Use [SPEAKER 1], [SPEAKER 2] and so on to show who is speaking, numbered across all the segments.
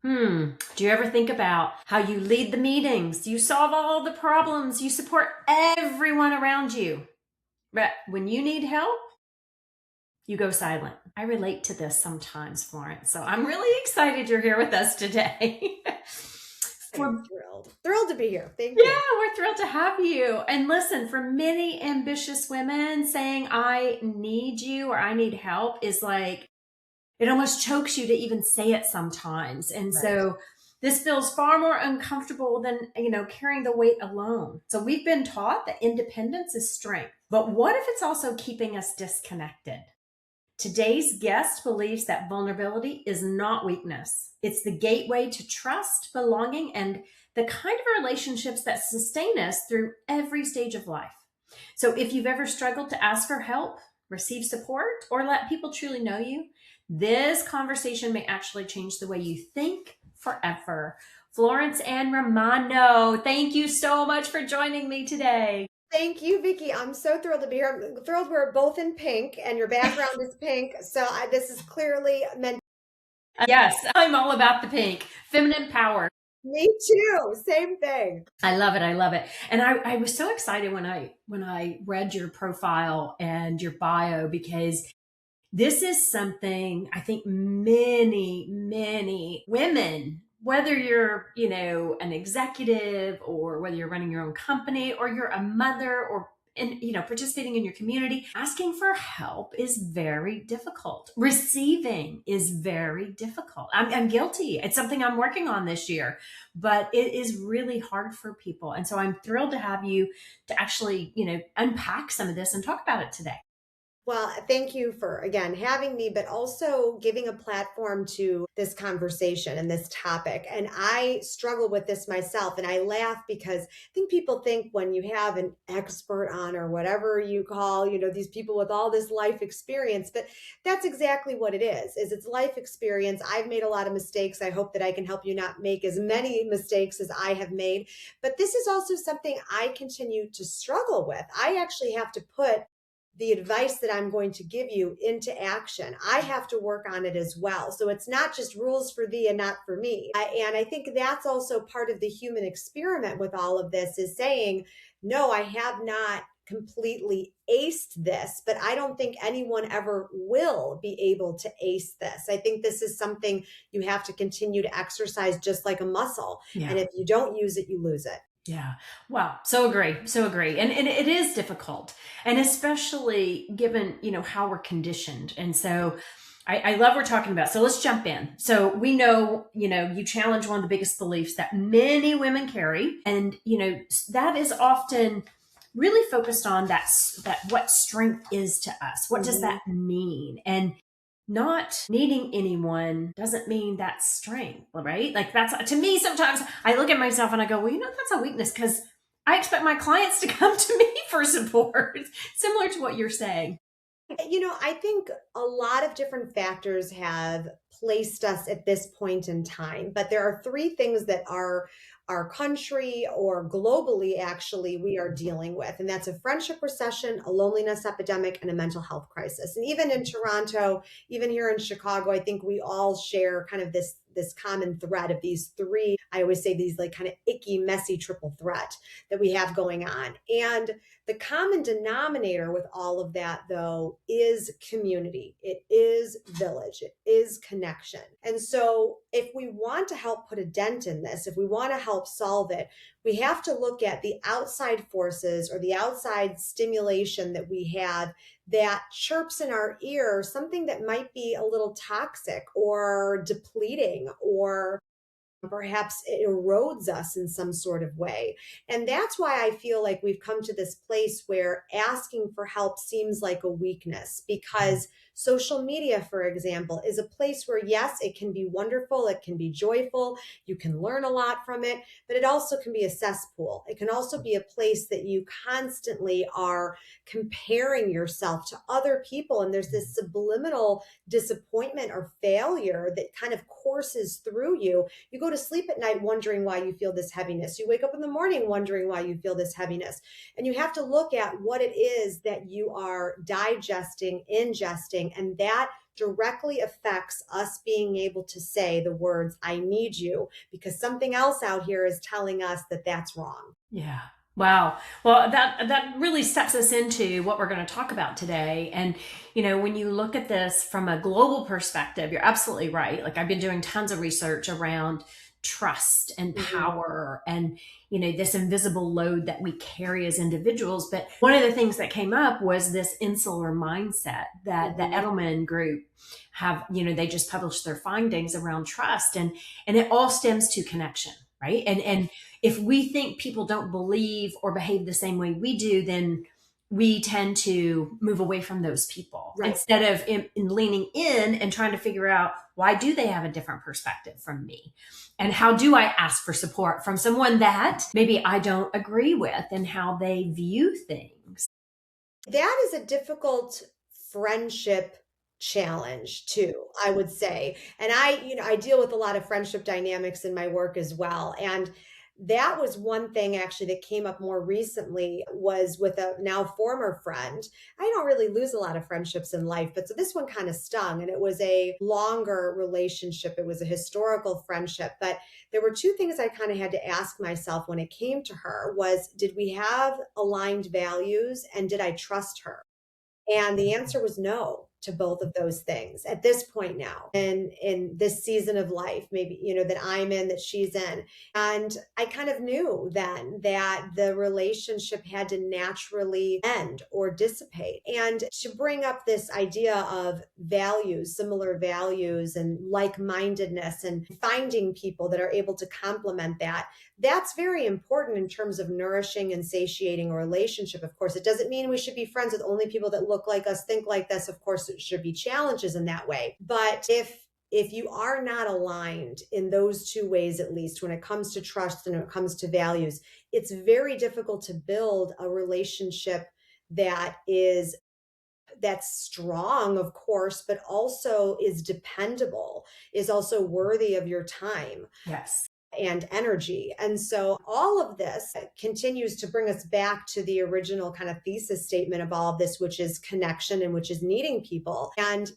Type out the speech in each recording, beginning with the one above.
[SPEAKER 1] Do you ever think about how you lead the meetings? You solve all the problems. You support everyone around you. But when you need help, you go silent. I relate to this sometimes, Florence. So I'm really excited you're here with us today.
[SPEAKER 2] I am
[SPEAKER 1] For
[SPEAKER 2] thrilled. Thrilled to be here. Thank
[SPEAKER 1] Yeah,
[SPEAKER 2] you.
[SPEAKER 1] we're thrilled to have you. And listen, for many ambitious women, saying I need you or I need help is like, it almost chokes you to even say it sometimes. And
[SPEAKER 2] Right.
[SPEAKER 1] so this feels far more uncomfortable than, carrying the weight alone. So we've been taught that independence is strength. But what if it's also keeping us disconnected? Today's guest believes that vulnerability is not weakness. It's the gateway to trust, belonging, and the kind of relationships that sustain us through every stage of life. So if you've ever struggled to ask for help, receive support, or let people truly know you, this conversation may actually change the way you think forever. Florence Ann Romano, thank you so much for joining me today.
[SPEAKER 2] Thank you, Vicky. I'm so thrilled to be here. I'm thrilled we're both in pink and your background is pink. So this is clearly meant.
[SPEAKER 1] Yes, I'm all about the pink, feminine power.
[SPEAKER 2] Me too. Same thing.
[SPEAKER 1] I love it. I love it. And I was so excited when I read your profile and your bio because this is something I think many, many women, whether you're, an executive or whether you're running your own company or you're a mother or participating in your community, asking for help is very difficult. Receiving is very difficult. I'm guilty. It's something I'm working on this year, but it is really hard for people. And so I'm thrilled to have you to actually, unpack some of this and talk about it today.
[SPEAKER 2] Well, thank you for again having me, but also giving a platform to this conversation and this topic. And I struggle with this myself. And I laugh because I think people think when you have an expert on or whatever you call, these people with all this life experience, but that's exactly what it is it's life experience. I've made a lot of mistakes. I hope that I can help you not make as many mistakes as I have made. But this is also something I continue to struggle with. I actually have to put the advice that I'm going to give you into action. I have to work on it as well. So it's not just rules for thee and not for me. And I think that's also part of the human experiment with all of this is saying, no, I have not completely aced this, but I don't think anyone ever will be able to ace this. I think this is something you have to continue to exercise just like a muscle. And
[SPEAKER 1] Yeah.
[SPEAKER 2] if you don't use it, you lose it.
[SPEAKER 1] Yeah. Wow. So agree. So agree. And it is difficult. And especially given, how we're conditioned. And so I love what we're talking about. So let's jump in. So we know, you challenge one of the biggest beliefs that many women carry. And, that is often really focused on that what strength is to us. What does
[SPEAKER 2] Mhm.
[SPEAKER 1] that mean? And not needing anyone doesn't mean that's strength, right? Like that's to me, sometimes I look at myself and I go, well, that's a weakness because I expect my clients to come to me for support, similar to what you're saying.
[SPEAKER 2] I think a lot of different factors have placed us at this point in time, but there are three things that our country or globally actually we are dealing with. And that's a friendship recession, a loneliness epidemic, and a mental health crisis. And even in Toronto, even here in Chicago, I think we all share kind of this common thread of these three, I always say these like kind of icky, messy triple threat that we have going on. And the common denominator with all of that, though, is community. It is village. It is connection. And so, if we want to help put a dent in this, if we want to help solve it, we have to look at the outside forces or the outside stimulation that we have that chirps in our ear, something that might be a little toxic or depleting or perhaps it erodes us in some sort of way. And that's why I feel like we've come to this place where asking for help seems like a weakness because social media, for example, is a place where, yes, it can be wonderful, it can be joyful, you can learn a lot from it, but it also can be a cesspool. It can also be a place that you constantly are comparing yourself to other people. And there's this subliminal disappointment or failure that kind of courses through you. You go to sleep at night wondering why you feel this heaviness. You wake up in the morning wondering why you feel this heaviness. And you have to look at what it is that you are digesting, ingesting, and that directly affects us being able to say the words, I need you, because something else out here is telling us that that's wrong.
[SPEAKER 1] Yeah. Wow. Well, that really steps us into what we're going to talk about today. And when you look at this from a global perspective, you're absolutely right. Like I've been doing tons of research around trust and
[SPEAKER 2] Mhm.
[SPEAKER 1] power and this invisible load that we carry as individuals. But one of the things that came up was this insular mindset that the
[SPEAKER 2] Mhm.
[SPEAKER 1] Edelman group have. They just published their findings around trust, and it all stems to connection, right? And if we think people don't believe or behave the same way we do, then we tend to move away from those people
[SPEAKER 2] Right.
[SPEAKER 1] instead of in leaning in and trying to figure out, why do they have a different perspective from me? And how do I ask for support from someone that maybe I don't agree with and how they view things?
[SPEAKER 2] That is a difficult friendship challenge too, I would say. And I deal with a lot of friendship dynamics in my work as well. And that was one thing actually that came up more recently was with a now former friend. I don't really lose a lot of friendships in life, but so this one kind of stung, and it was a longer relationship. It was a historical friendship, but there were two things I kind of had to ask myself when it came to her was, did we have aligned values and did I trust her? And the answer was no to both of those things at this point now. And in this season of life, maybe, that I'm in, that she's in. And I kind of knew then that the relationship had to naturally end or dissipate. And to bring up this idea of values, similar values, and like mindedness, and finding people that are able to complement that, that's very important in terms of nourishing and satiating a relationship. Of course, it doesn't mean we should be friends with only people that look like us, think like us. Of course, it should be challenges in that way. But if you are not aligned in those two ways, at least when it comes to trust and when it comes to values, it's very difficult to build a relationship that's strong, of course, but also is dependable, is also worthy of your time
[SPEAKER 1] Yes.
[SPEAKER 2] and energy. And so all of this continues to bring us back to the original kind of thesis statement of all of this, which is connection and which is needing people. And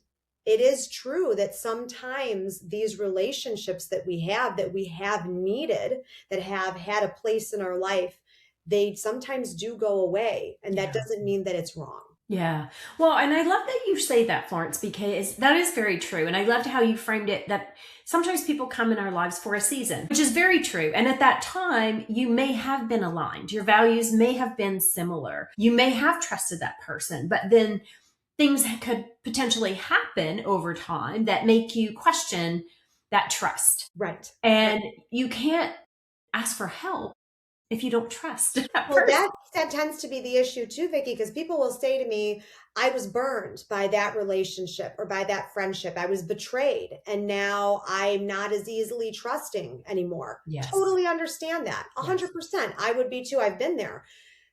[SPEAKER 2] it is true that sometimes these relationships that we have needed, that have had a place in our life, they sometimes do go away. And that
[SPEAKER 1] Yeah.
[SPEAKER 2] doesn't mean that it's wrong.
[SPEAKER 1] Yeah. Well, and I love that you say that, Florence, because that is very true. And I loved how you framed it, that sometimes people come in our lives for a season, which is very true. And at that time, you may have been aligned. Your values may have been similar. You may have trusted that person, but then things could potentially happen over time that make you question that trust.
[SPEAKER 2] Right.
[SPEAKER 1] And you can't ask for help if you don't trust that
[SPEAKER 2] Well,
[SPEAKER 1] person.
[SPEAKER 2] that tends to be the issue too, Vicki, because people will say to me, I was burned by that relationship or by that friendship. I was betrayed, and now I'm not as easily trusting anymore.
[SPEAKER 1] Yes.
[SPEAKER 2] Totally understand that.
[SPEAKER 1] Yes.
[SPEAKER 2] 100%. I would be too. I've been there.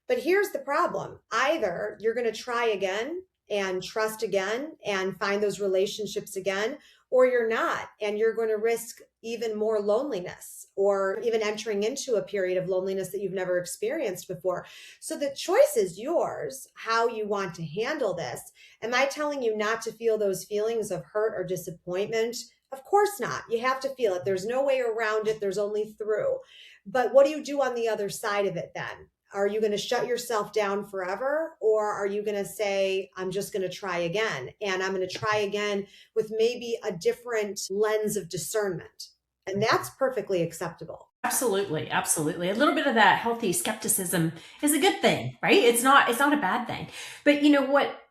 [SPEAKER 2] But here's the problem. Either you're going to try again and trust again and find those relationships again, or you're not. And you're going to risk even more loneliness or even entering into a period of loneliness that you've never experienced before. So the choice is yours, how you want to handle this. Am I telling you not to feel those feelings of hurt or disappointment? Of course not. You have to feel it. There's no way around it. There's only through. But what do you do on the other side of it then? Are you going to shut yourself down forever? Or are you going to say, I'm just going to try again? And I'm going to try again with maybe a different lens of discernment. And that's perfectly acceptable.
[SPEAKER 1] Absolutely, absolutely. A little bit of that healthy skepticism is a good thing, right? It's not a bad thing. But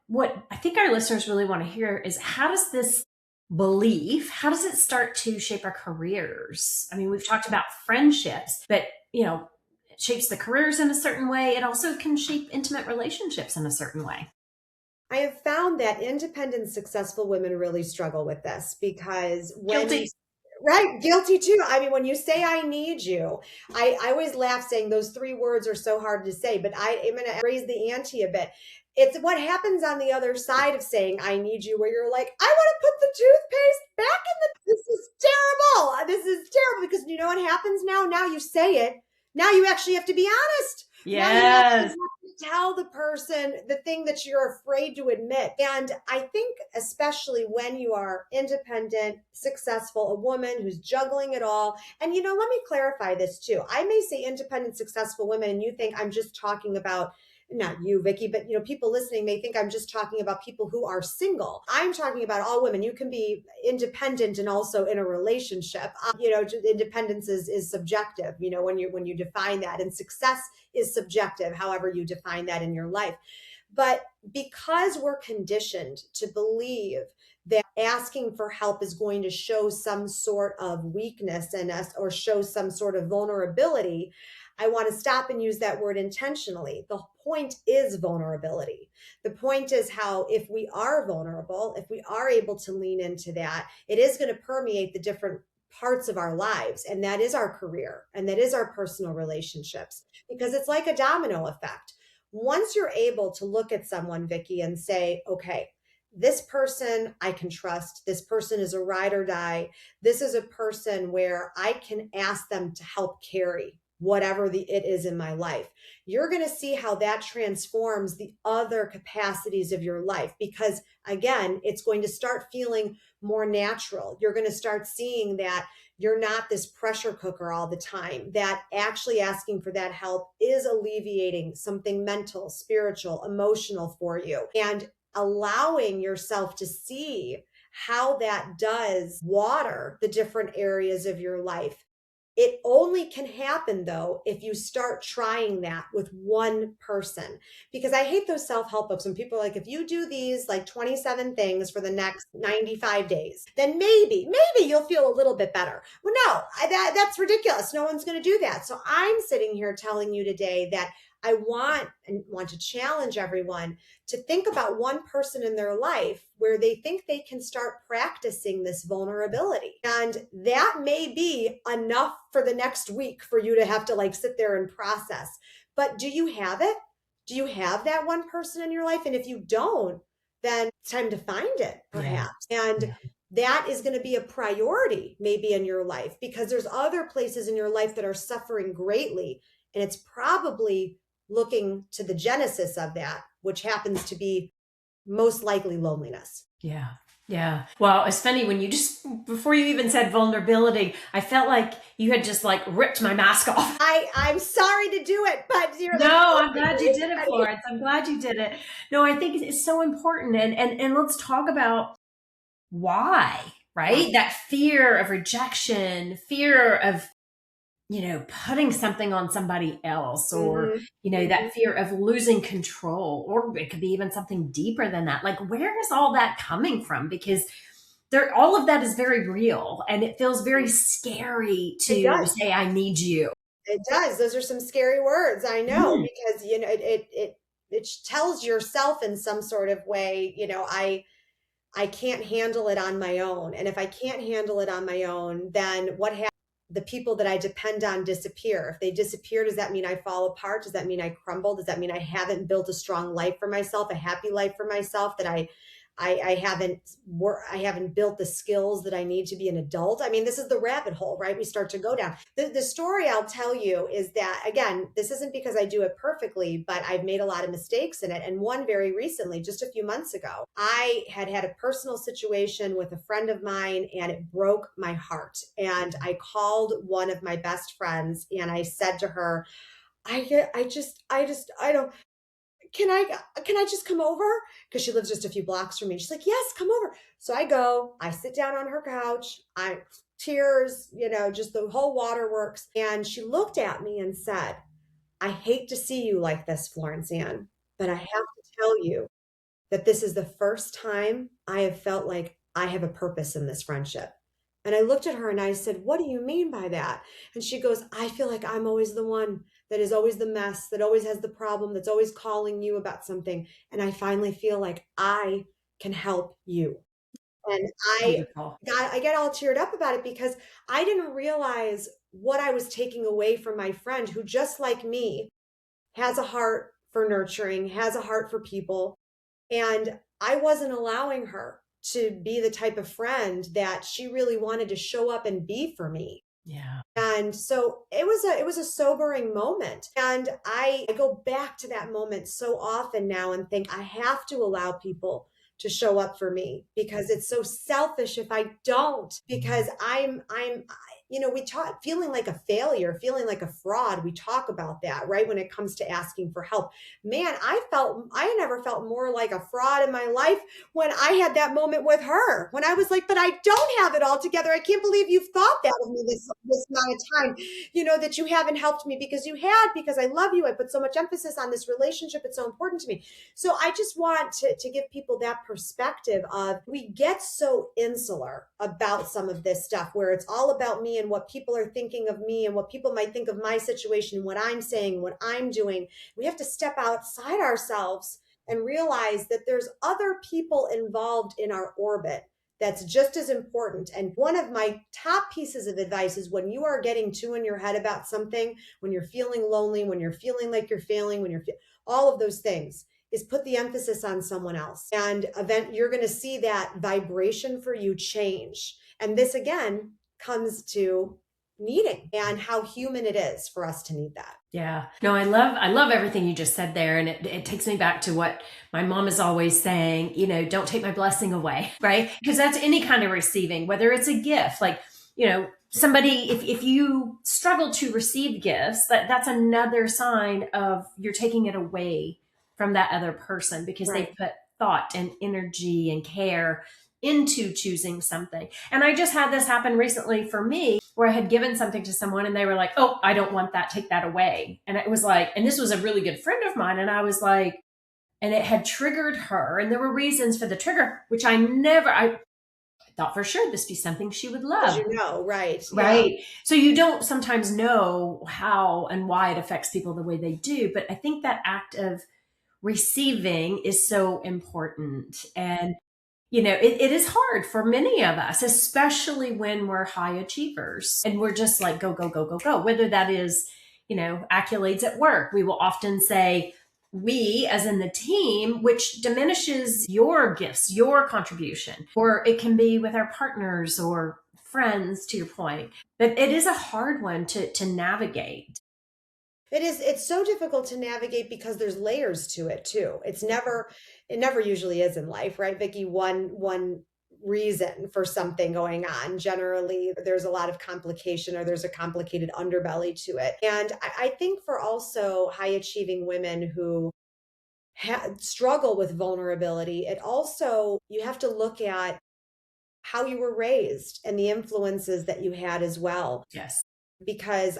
[SPEAKER 1] what I think our listeners really want to hear is, how does this belief, how does it start to shape our careers? I mean, we've talked about friendships, but it shapes the careers in a certain way. It also can shape intimate relationships in a certain way.
[SPEAKER 2] I have found that independent, successful women really struggle with this because
[SPEAKER 1] Guilty.
[SPEAKER 2] right, guilty too. I mean, when you say I need you, I always laugh saying those three words are so hard to say, but I am going to raise the ante a bit. It's what happens on the other side of saying I need you, where you're like, I want to put the toothpaste back in this is terrible. This is terrible, because you know what happens now? Now you say it. Now you actually have to be honest. Now you actually have
[SPEAKER 1] Yes.
[SPEAKER 2] tell the person the thing that you're afraid to admit. And I think, especially when you are independent, successful, a woman who's juggling it all. And, let me clarify this too. I may say independent, successful women, and you think I'm just talking about, not you, Vicky, but people listening may think I'm just talking about people who are single. I'm talking about all women. You can be independent and also in a relationship. Independence is subjective, when you define that, and success is subjective, however you define that in your life. But because we're conditioned to believe that asking for help is going to show some sort of weakness in us or show some sort of vulnerability, I want to stop and use that word intentionally. The point is vulnerability. The point is how, if we are vulnerable, if we are able to lean into that, it is going to permeate the different parts of our lives. And that is our career, and that is our personal relationships, because it's like a domino effect. Once you're able to look at someone, Vicky, and say, okay, this person I can trust. This person is a ride or die. This is a person where I can ask them to help carry whatever it is in my life. You're going to see how that transforms the other capacities of your life, because again, it's going to start feeling more natural. You're going to start seeing that you're not this pressure cooker all the time, that actually asking for that help is alleviating something mental, spiritual, emotional for you, and allowing yourself to see how that does water the different areas of your life. It only can happen, though, if you start trying that with one person. Because I hate those self-help books when people are like, if you do these like 27 things for the next 95 days, then maybe you'll feel a little bit better. Well, no, that's ridiculous. No one's going to do that. So I'm sitting here telling you today that I want to challenge everyone to think about one person in their life where they think they can start practicing this vulnerability. And that may be enough for the next week for you to have to like sit there and process. But do you have it? Do you have that one person in your life? And if you don't, then it's time to find it, perhaps. Yeah. And that is going to be a priority maybe in your life, because there's other places in your life that are suffering greatly. And it's probably looking to the genesis of that, which happens to be most likely loneliness.
[SPEAKER 1] Yeah. Yeah. Well, it's funny when before you even said vulnerability, I felt like you had just like ripped my mask off.
[SPEAKER 2] I'm sorry to do it, but
[SPEAKER 1] no, I'm glad you did it, Florence. I'm glad you did it. No, I think it's so important. And let's talk about why, right? That fear of rejection, fear of putting something on somebody else, or, that fear of losing control, or it could be even something deeper than that. Like, where is all that coming from? Because all of that is very real, and it feels very scary to say, I need you.
[SPEAKER 2] It does. Those are some scary words. I know, because, it tells yourself in some sort of way, I can't handle it on my own. And if I can't handle it on my own, then what happens? The people that I depend on disappear. If they disappear, does that mean I fall apart? Does that mean I crumble? Does that mean I haven't built a strong life for myself, a happy life for myself, that I haven't built the skills that I need to be an adult? I mean, this is the rabbit hole, right? We start to go down. The story I'll tell you is that, again, this isn't because I do it perfectly, but I've made a lot of mistakes in it. And one very recently, just a few months ago, I had a personal situation with a friend of mine, and it broke my heart. And I called one of my best friends, and I said to her, I don't, can I just come over? Because she lives just a few blocks from me. She's like, yes, come over. So I go, I sit down on her couch, tears, just the whole waterworks. And she looked at me and said, I hate to see you like this, Florence Ann, but I have to tell you that this is the first time I have felt like I have a purpose in this friendship. And I looked at her and I said, what do you mean by that? And she goes, I feel like I'm always the one that is always the mess, that always has the problem, that's always calling you about something. And I finally feel like I can help you. And I get all teared up about it, because I didn't realize what I was taking away from my friend, who, just like me, has a heart for nurturing, has a heart for people. And I wasn't allowing her to be the type of friend that she really wanted to show up and be for me.
[SPEAKER 1] Yeah.
[SPEAKER 2] And so it was a sobering moment. And I go back to that moment so often now and think I have to allow people to show up for me because it's so selfish if I don't, because we talk feeling like a failure, feeling like a fraud. We talk about that, right? When it comes to asking for help. Man, I never felt more like a fraud in my life when I had that moment with her, when I was like, but I don't have it all together. I can't believe you've thought that of me this amount of time, that you haven't helped me, because you had, because I love you. I put so much emphasis on this relationship. It's so important to me. So I just want to give people that perspective of, we get so insular about some of this stuff where it's all about me and what people are thinking of me and what people might think of my situation, what I'm saying, what I'm doing. We have to step outside ourselves and realize that there's other people involved in our orbit that's just as important. And one of my top pieces of advice is, when you are getting too in your head about something, when you're feeling lonely, when you're feeling like you're failing, all of those things, is put the emphasis on someone else. And you're going to see that vibration for you change. And this again comes to needing, and how human it is for us to need that.
[SPEAKER 1] Yeah. No, I love everything you just said there. And it takes me back to what my mom is always saying, don't take my blessing away, right? Because that's any kind of receiving, whether it's a gift, like, somebody, if you struggle to receive gifts, that's another sign of you're taking it away from that other person, because they
[SPEAKER 2] Right.
[SPEAKER 1] put thought and energy and care into choosing something. And I just had this happen recently for me, where I had given something to someone and they were like, "Oh, I don't want that. Take that away." And it was like, and this was a really good friend of mine. And I was like, and it had triggered her. And there were reasons for the trigger, which I thought for sure this be something she would
[SPEAKER 2] Because
[SPEAKER 1] love.
[SPEAKER 2] right. Yeah.
[SPEAKER 1] Right. So you don't sometimes know how and why it affects people the way they do. But I think that act of receiving is so important. And it is hard for many of us, especially when we're high achievers and we're just like, go, go, go, go, go. Whether that is, accolades at work, we will often say we, as in the team, which diminishes your gifts, your contribution, or it can be with our partners or friends, to your point. But it is a hard one to navigate.
[SPEAKER 2] It is, it's so difficult to navigate because there's layers to it too. It never usually is in life, right, Vicki? One reason for something going on. Generally, there's a lot of complication, or there's a complicated underbelly to it. And I think for also high achieving women who struggle with vulnerability, it also, you have to look at how you were raised and the influences that you had as well.
[SPEAKER 1] Yes.
[SPEAKER 2] Because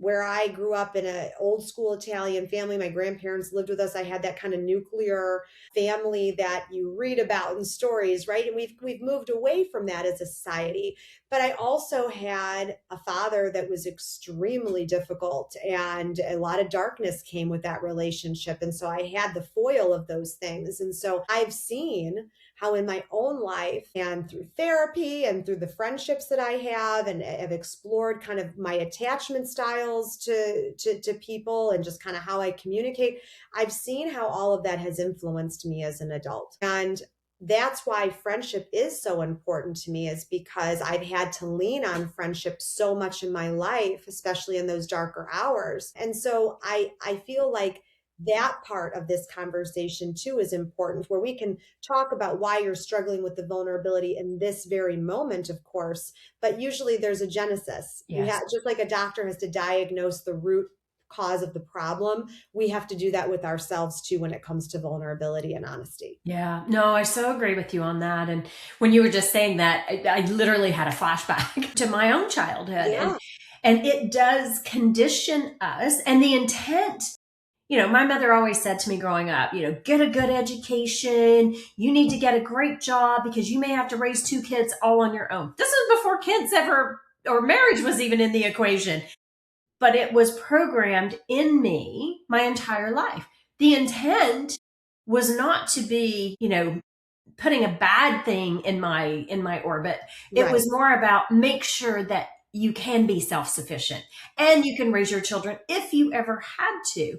[SPEAKER 2] where I grew up in an old school Italian family, my grandparents lived with us. I had that kind of nuclear family that you read about in stories, right? And we've moved away from that as a society. But I also had a father that was extremely difficult, and a lot of darkness came with that relationship. And so I had the foil of those things. And so I've seen how in my own life, and through therapy and through the friendships that I have, and have explored kind of my attachment styles to people, and just kind of how I communicate, I've seen how all of that has influenced me as an adult. And that's why friendship is so important to me, is because I've had to lean on friendship so much in my life, especially in those darker hours. And so I feel like that part of this conversation too is important, where we can talk about why you're struggling with the vulnerability in this very moment, of course, but usually there's a genesis. You
[SPEAKER 1] Yes.
[SPEAKER 2] have, just like a doctor has to diagnose the root cause of the problem, we have to do that with ourselves too when it comes to vulnerability and honesty.
[SPEAKER 1] Yeah, no, I so agree with you on that. And when you were just saying that, I literally had a flashback to my own childhood.
[SPEAKER 2] Yeah.
[SPEAKER 1] And it does condition us. And the intent, my mother always said to me growing up, get a good education. You need to get a great job because you may have to raise two kids all on your own. This is before kids ever, or marriage was even in the equation. But it was programmed in me my entire life. The intent was not to be, putting a bad thing in my orbit. It
[SPEAKER 2] Right.
[SPEAKER 1] was more about make sure that you can be self-sufficient and you can raise your children if you ever had to.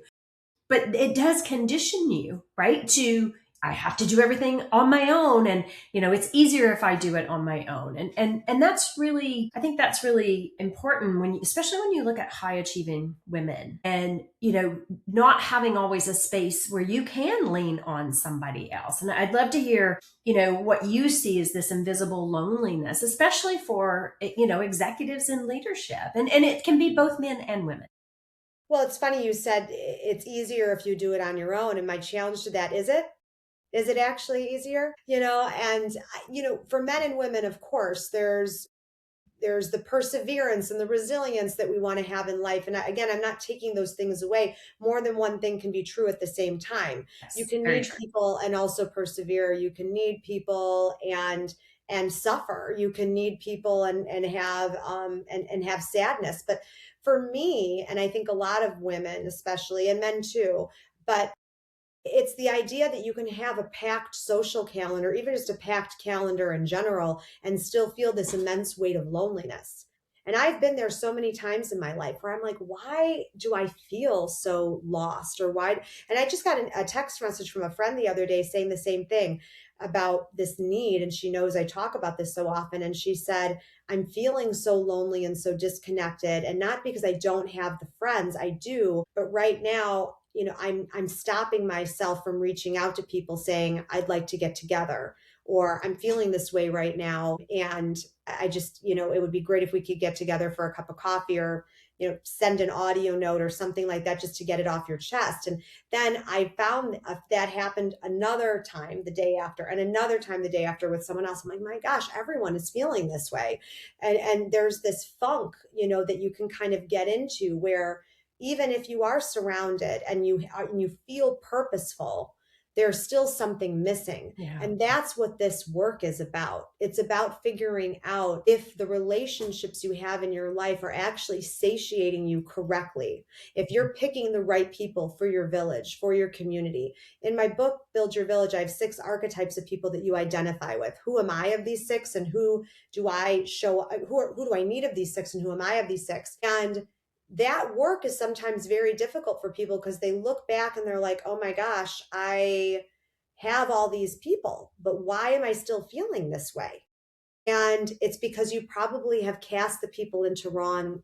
[SPEAKER 1] But it does condition you, right? To I have to do everything on my own, and it's easier if I do it on my own. And that's really, I think that's really important when especially when you look at high achieving women, and not having always a space where you can lean on somebody else. And I'd love to hear what you see as this invisible loneliness, especially for executives in leadership, and it can be both men and women.
[SPEAKER 2] Well, it's funny you said it's easier if you do it on your own. And my challenge to that, is it? Is it actually easier? And for men and women, of course, there's the perseverance and the resilience that we want to have in life. And again, I'm not taking those things away. More than one thing can be true at the same time. You
[SPEAKER 1] Yes,
[SPEAKER 2] can
[SPEAKER 1] very
[SPEAKER 2] need
[SPEAKER 1] true.
[SPEAKER 2] people and also persevere. You can need people and suffer. You can need people and have sadness. But for me, and I think a lot of women, especially, and men too, but it's the idea that you can have a packed social calendar, even just a packed calendar in general, and still feel this immense weight of loneliness. And I've been there so many times in my life where I'm like, why do I feel so lost? Or why? And I just got a text message from a friend the other day saying the same thing about this need. And she knows I talk about this so often. And she said, I'm feeling so lonely and so disconnected. And not because I don't have the friends, I do, but right now, I'm stopping myself from reaching out to people saying I'd like to get together, or I'm feeling this way right now, and I just, it would be great if we could get together for a cup of coffee, or send an audio note or something like that, just to get it off your chest. And then I found that happened another time the day after, and another time the day after with someone else. I'm like, my gosh, everyone is feeling this way. And there's this funk, that you can kind of get into, where even if you are surrounded and you feel purposeful, there's still something missing.
[SPEAKER 1] Yeah.
[SPEAKER 2] And that's what this work is about. It's about figuring out if the relationships you have in your life are actually satiating you correctly, if you're picking the right people for your village, for your community. In my book, Build Your Village, I have 6 archetypes of people that you identify with. Who am I of these 6, and who do I show? Who do I need of these 6, and who am I of these 6? And that work is sometimes very difficult for people, because they look back and they're like, oh my gosh, I have all these people, but why am I still feeling this way? And it's because you probably have cast the people into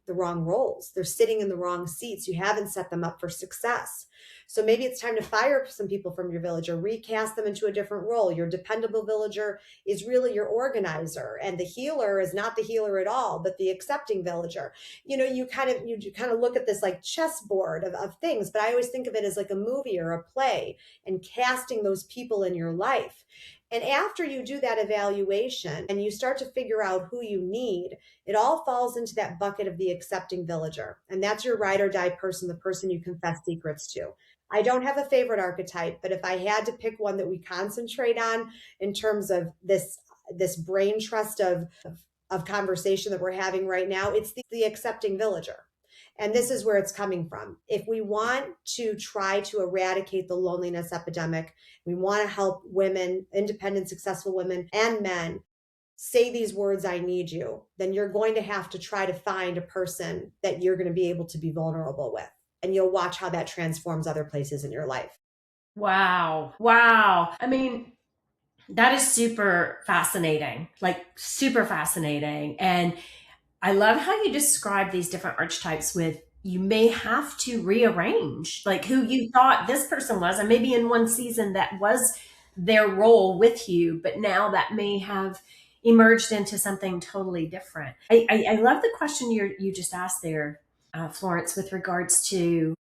[SPEAKER 2] the wrong roles. They're sitting in the wrong seats. You haven't set them up for success. So maybe it's time to fire some people from your village, or recast them into a different role. Your dependable villager is really your organizer, and the healer is not the healer at all, but the accepting villager. You kind of look at this like chessboard of things, but I always think of it as like a movie or a play, and casting those people in your life. And after you do that evaluation and you start to figure out who you need, it all falls into that bucket of the accepting villager. And that's your ride or die person, the person you confess secrets to. I don't have a favorite archetype, but if I had to pick one that we concentrate on in terms of this brain trust of conversation that we're having right now, it's the accepting villager. And this is where it's coming from. If we want to try to eradicate the loneliness epidemic, we want to help women, independent, successful women and men, say these words, I need you, then you're going to have to try to find a person that you're going to be able to be vulnerable with. And you'll watch how that transforms other places in your life.
[SPEAKER 1] Wow. Wow. I mean, that is super fascinating, like super fascinating. And I love how you describe these different archetypes with you may have to rearrange like who you thought this person was. And maybe in one season that was their role with you, but now that may have emerged into something totally different. I love the question you just asked there, Florence, with regards to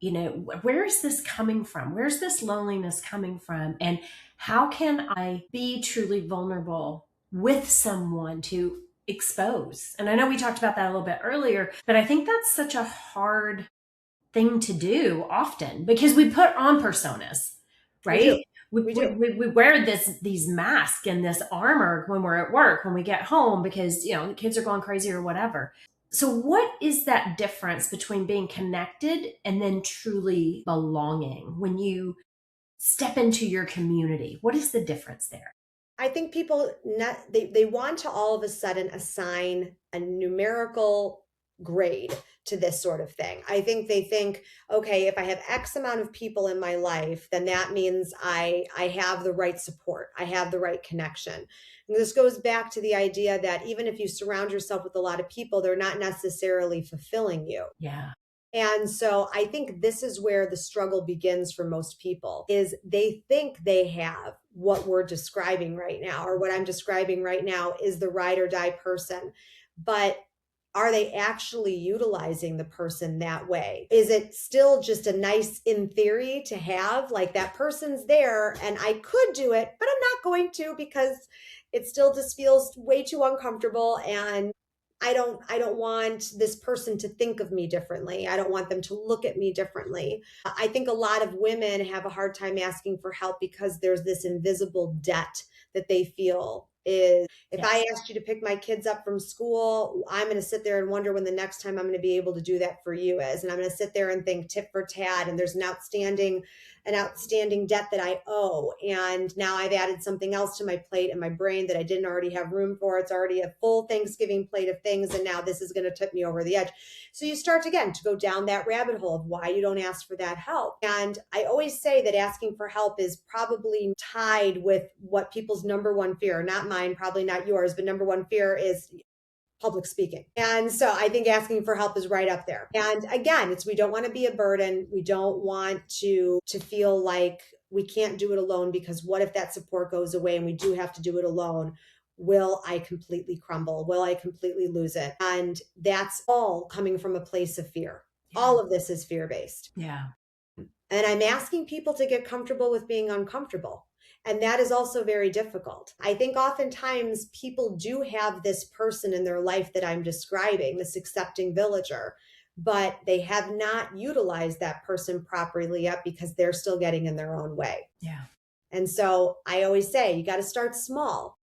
[SPEAKER 1] where is this coming from? Where's this loneliness coming from? And how can I be truly vulnerable with someone to expose? And I know we talked about that a little bit earlier, but I think that's such a hard thing to do often because we put on personas,
[SPEAKER 2] We do.
[SPEAKER 1] right? We,
[SPEAKER 2] We
[SPEAKER 1] we,
[SPEAKER 2] do.
[SPEAKER 1] we wear these masks and this armor when we're at work, when we get home, because the kids are going crazy or whatever. So what is that difference between being connected and then truly belonging when you step into your community? What is the difference there?
[SPEAKER 2] I think people they want to all of a sudden assign a numerical grade to this sort of thing. I think they think, okay, if I have X amount of people in my life, then that means I have the right support. I have the right connection. And this goes back to the idea that even if you surround yourself with a lot of people, they're not necessarily fulfilling you.
[SPEAKER 1] Yeah.
[SPEAKER 2] And so I think this is where the struggle begins for most people is they think they have what we're describing right now, or what I'm describing right now is the ride or die person. But are they actually utilizing the person that way? Is it still just a nice in theory to have, like that person's there and I could do it, but I'm not going to because it still just feels way too uncomfortable, and I don't want this person to think of me differently. I don't want them to look at me differently. I think a lot of women have a hard time asking for help because there's this invisible debt that they feel is, if I
[SPEAKER 1] Yes.
[SPEAKER 2] asked you to pick my kids up from school, I'm going to sit there and wonder when the next time I'm going to be able to do that for you is. And I'm going to sit there and think tit for tat. And there's an outstanding debt that I owe. And now I've added something else to my plate and my brain that I didn't already have room for. It's already a full Thanksgiving plate of things. And now this is going to tip me over the edge. So you start again to go down that rabbit hole of why you don't ask for that help. And I always say that asking for help is probably tied with what people's number one fear, not mine, probably not yours, but number one fear is public speaking. And so I think asking for help is right up there. And again, we don't want to be a burden. We don't want to feel like we can't do it alone, because what if that support goes away and we do have to do it alone? Will I completely crumble? Will I completely lose it? And that's all coming from a place of fear.
[SPEAKER 1] Yeah.
[SPEAKER 2] All of this is fear-based.
[SPEAKER 1] Yeah.
[SPEAKER 2] And I'm asking people to get comfortable with being uncomfortable. And that is also very difficult. I think oftentimes people do have this person in their life that I'm describing, this accepting villager, but they have not utilized that person properly yet because they're still getting in their own way.
[SPEAKER 1] Yeah.
[SPEAKER 2] And so I always say, you got to start small,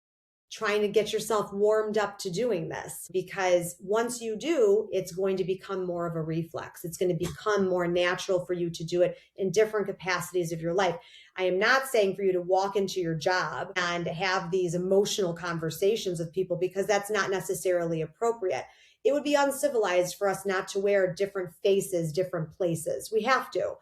[SPEAKER 2] trying to get yourself warmed up to doing this, because once you do, it's going to become more of a reflex. It's going to become more natural for you to do it in different capacities of your life. I am not saying for you to walk into your job and have these emotional conversations with people, because that's not necessarily appropriate. It would be uncivilized for us not to wear different faces, different places. We have to,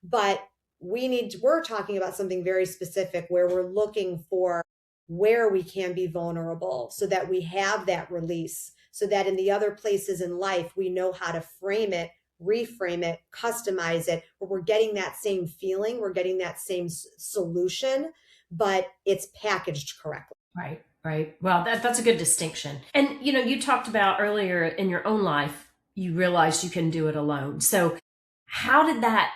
[SPEAKER 2] but we're talking about something very specific where we're looking for where we can be vulnerable so that we have that release, so that in the other places in life, we know how to frame it, reframe it, customize it, where we're getting that same feeling, we're getting that same solution, but it's packaged correctly.
[SPEAKER 1] Right. Right. Well, that's a good distinction. And, you talked about earlier in your own life, you realized you can do it alone. So how did that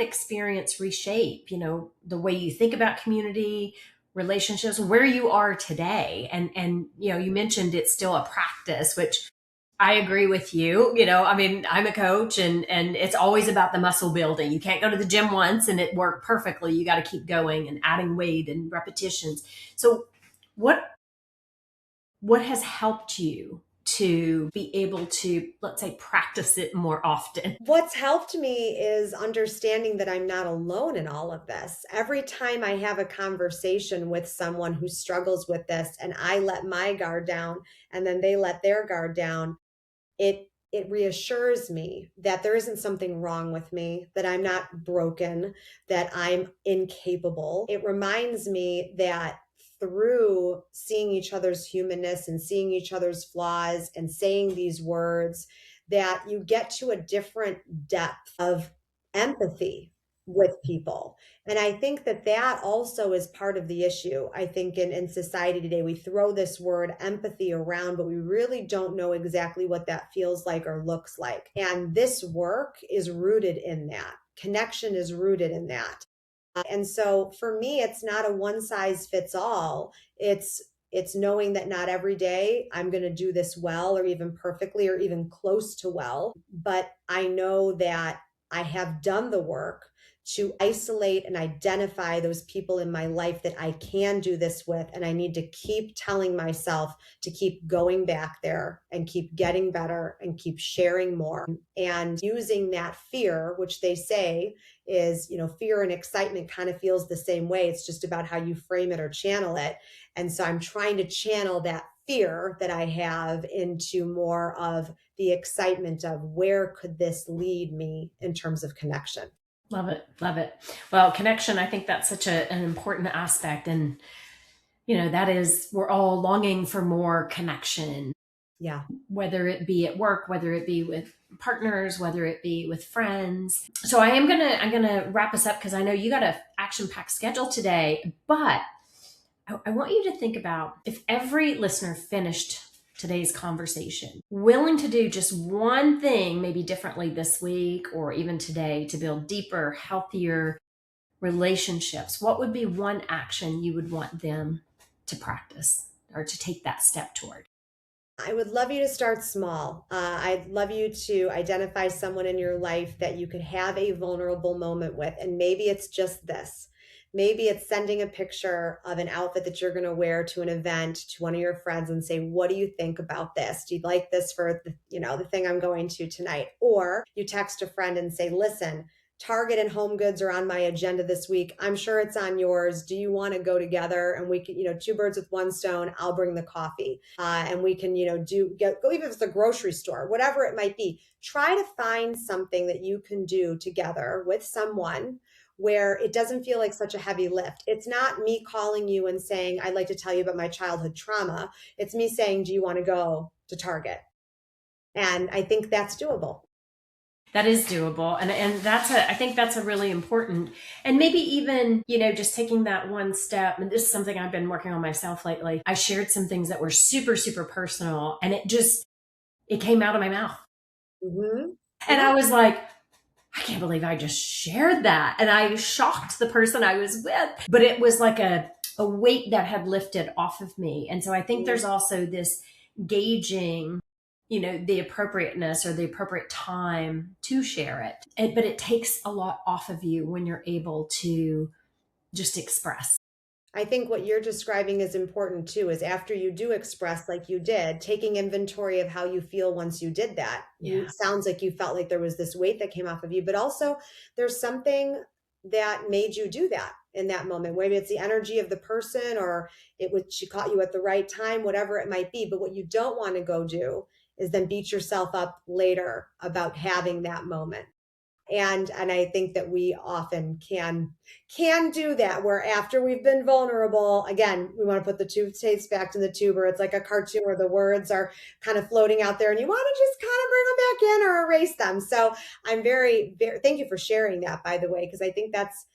[SPEAKER 1] experience reshape, the way you think about community, relationships, where you are today? And you mentioned it's still a practice, which I agree with you. I mean, I'm a coach, and it's always about the muscle building. You can't go to the gym once and it worked perfectly. You got to keep going and adding weight and repetitions. So what what has helped you to be able to, let's say, practice it more often?
[SPEAKER 2] What's helped me is understanding that I'm not alone in all of this. Every time I have a conversation with someone who struggles with this and I let my guard down and then they let their guard down, it reassures me that there isn't something wrong with me, that I'm not broken, that I'm incapable. It reminds me that through seeing each other's humanness and seeing each other's flaws and saying these words, that you get to a different depth of empathy with people. And I think that that also is part of the issue. I think in society today, we throw this word empathy around, but we really don't know exactly what that feels like or looks like. And this work is rooted in that. Connection is rooted in that. And so for me, it's not a one size fits all. It's knowing that not every day I'm going to do this well or even perfectly or even close to well, but I know that I have done the work to isolate and identify those people in my life that I can do this with. And I need to keep telling myself to keep going back there and keep getting better and keep sharing more and using that fear, which they say is, fear and excitement kind of feels the same way. It's just about how you frame it or channel it. And so I'm trying to channel that fear that I have into more of the excitement of where could this lead me in terms of connection.
[SPEAKER 1] Love it. Love it. Well, connection, I think that's such an important aspect. And, that is, we're all longing for more connection,
[SPEAKER 2] Yeah.
[SPEAKER 1] whether it be at work, whether it be with partners, whether it be with friends. So I'm going to wrap us up because I know you got a action-packed schedule today, but I want you to think about if every listener finished today's conversation, willing to do just one thing, maybe differently this week or even today, to build deeper, healthier relationships, what would be one action you would want them to practice or to take that step toward?
[SPEAKER 2] I would love you to start small. I'd love you to identify someone in your life that you could have a vulnerable moment with. And maybe it's just this. Maybe it's sending a picture of an outfit that you're going to wear to an event to one of your friends and say, what do you think about this? Do you like this for the thing I'm going to tonight? Or you text a friend and say, listen, Target and Home Goods are on my agenda this week. I'm sure it's on yours. Do you want to go together? And we can, two birds with one stone. I'll bring the coffee, and we can, go even if it's a grocery store, whatever it might be. Try to find something that you can do together with someone where it doesn't feel like such a heavy lift. It's not me calling you and saying, I'd like to tell you about my childhood trauma. It's me saying, do you want to go to Target? And I think that's doable.
[SPEAKER 1] That is doable. And I think that's a really important, and maybe even, just taking that one step. And this is something I've been working on myself lately. I shared some things that were super, super personal, and it came out of my mouth.
[SPEAKER 2] Mm-hmm.
[SPEAKER 1] And I was like, I can't believe I just shared that. And I shocked the person I was with, but it was like a weight that had lifted off of me. And so I think there's also this gauging, the appropriateness or the appropriate time to share it. But it takes a lot off of you when you're able to just express.
[SPEAKER 2] I think what you're describing is important too, is after you do express like you did, taking inventory of how you feel once you did that.
[SPEAKER 1] Yeah.
[SPEAKER 2] Sounds like you felt like there was this weight that came off of you, but also there's something that made you do that in that moment. Maybe it's the energy of the person, or she caught you at the right time, whatever it might be. But what you don't want to go do is then beat yourself up later about having that moment. And I think that we often can do that, where after we've been vulnerable, again, we want to put the toothpaste back in the tube, or it's like a cartoon where the words are kind of floating out there and you want to just kind of bring them back in or erase them. So I'm very, very, thank you for sharing that, by the way, because I think that's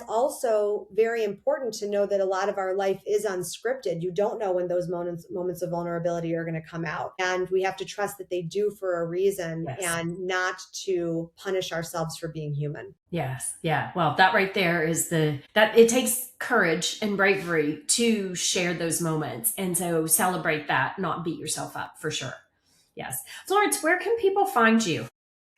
[SPEAKER 2] also very important to know that a lot of our life is unscripted. You don't know when those moments of vulnerability are going to come out. And we have to trust that they do for a reason. Yes. And not to punish ourselves for being human.
[SPEAKER 1] Yes. Yeah. Well, that right there is that it takes courage and bravery to share those moments. And so celebrate that, not beat yourself up, for sure. Yes. Florence, where can people find you?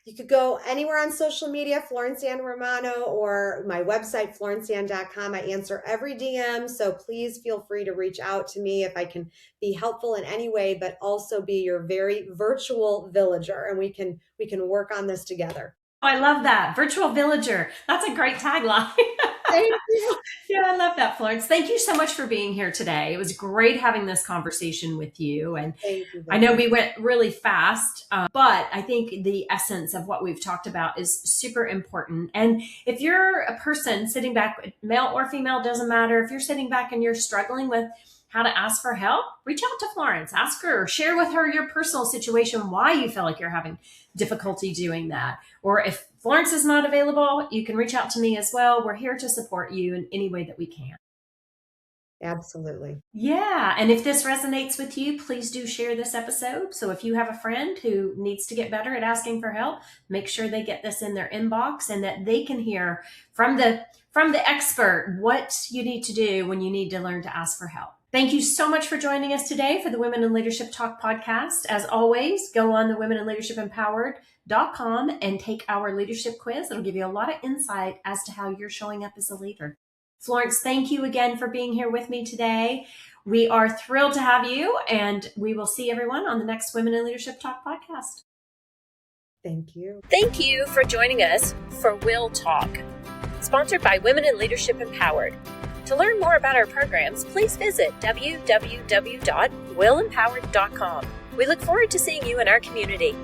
[SPEAKER 2] You could go anywhere on social media, Florence Ann Romano, or my website, florenceann.com. I answer every DM, so please feel free to reach out to me if I can be helpful in any way, but also be your very virtual villager, and we can work on this together.
[SPEAKER 1] Oh, I love that. Virtual villager. That's a great tagline.
[SPEAKER 2] Thank you.
[SPEAKER 1] Yeah, I love that, Florence. Thank you so much for being here today. It was great having this conversation with you. And
[SPEAKER 2] Thank you.
[SPEAKER 1] I know we went really fast, but I think the essence of what we've talked about is super important. And if you're a person sitting back, male or female, doesn't matter. If you're sitting back and you're struggling with how to ask for help, reach out to Florence, ask her, share with her your personal situation, why you feel like you're having difficulty doing that. Or if Florence is not available, you can reach out to me as well. We're here to support you in any way that we can.
[SPEAKER 2] Absolutely.
[SPEAKER 1] Yeah. And if this resonates with you, please do share this episode. So if you have a friend who needs to get better at asking for help, make sure they get this in their inbox and that they can hear from the expert what you need to do when you need to learn to ask for help. Thank you so much for joining us today for the Women in Leadership Talk podcast. As always, go on the womeninleadershipempowered.com and take our leadership quiz. It'll give you a lot of insight as to how you're showing up as a leader. Florence, thank you again for being here with me today. We are thrilled to have you, and we will see everyone on the next Women in Leadership Talk podcast.
[SPEAKER 2] Thank you.
[SPEAKER 1] Thank you for joining us for Will Talk, sponsored by Women in Leadership Empowered.
[SPEAKER 3] To learn more about our programs, please visit www.willempowered.com. We look forward to seeing you in our community.